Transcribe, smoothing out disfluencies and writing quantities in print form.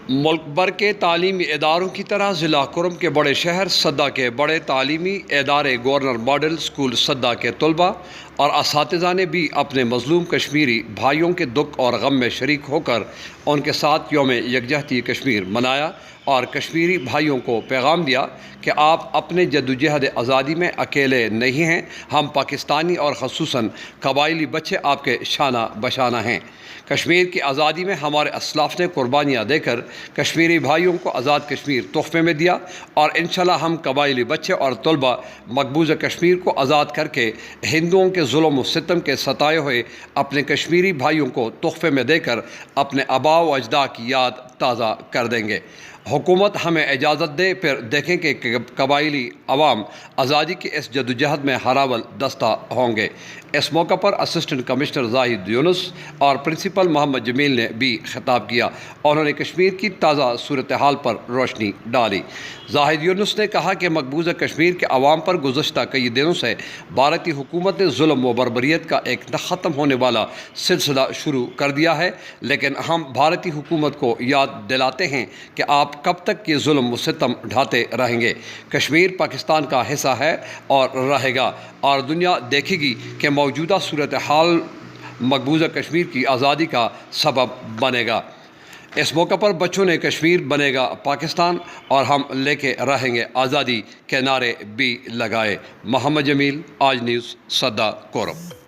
ملک بھر کے تعلیمی اداروں کی طرح ضلع کرم کے بڑے شہر صدہ کے بڑے تعلیمی ادارے گورنر ماڈل اسکول صدہ کے طلباء اور اساتذہ نے بھی اپنے مظلوم کشمیری بھائیوں کے دکھ اور غم میں شریک ہو کر ان کے ساتھ یوم یکجہتی کشمیر منایا اور کشمیری بھائیوں کو پیغام دیا کہ آپ اپنے جدوجہد آزادی میں اکیلے نہیں ہیں، ہم پاکستانی اور خصوصاً قبائلی بچے آپ کے شانہ بشانہ ہیں۔ کشمیر کی آزادی میں ہمارے اسلاف نے قربانیاں دے کر کشمیری بھائیوں کو آزاد کشمیر تحفے میں دیا اور انشاءاللہ ہم قبائلی بچے اور طلباء مقبوضہ کشمیر کو آزاد کر کے ہندوؤں کے ظلم و ستم کے ستائے ہوئے اپنے کشمیری بھائیوں کو تحفے میں دے کر اپنے آباء و اجداد کی یاد تازہ کر دیں گے۔ حکومت ہمیں اجازت دے پھر دیکھیں کہ قبائلی عوام آزادی کی اس جدوجہد میں ہراول دستہ ہوں گے۔ اس موقع پر اسسٹنٹ کمشنر زاہد یونس اور پرنسپل محمد جمیل نے بھی خطاب کیا۔ انہوں نے کشمیر کی تازہ صورتحال پر روشنی ڈالی۔ زاہد یونس نے کہا کہ مقبوضہ کشمیر کے عوام پر گزشتہ کئی دنوں سے بھارتی حکومت نے ظلم و بربریت کا ایک نہ ختم ہونے والا سلسلہ شروع کر دیا ہے، لیکن ہم بھارتی حکومت کو یاد دلاتے ہیں کہ آپ کب تک یہ ظلم و ستم ڈھاتے رہیں گے۔ کشمیر پاکستان کا حصہ ہے اور رہے گا، اور دنیا دیکھے گی کہ موجودہ صورتحال مقبوضہ کشمیر کی آزادی کا سبب بنے گا۔ اس موقع پر بچوں نے کشمیر بنے گا پاکستان اور ہم لے کے رہیں گے آزادی کے نعرے بھی لگائے۔ محمد جمیل، آج نیوز، صدہ، کورم۔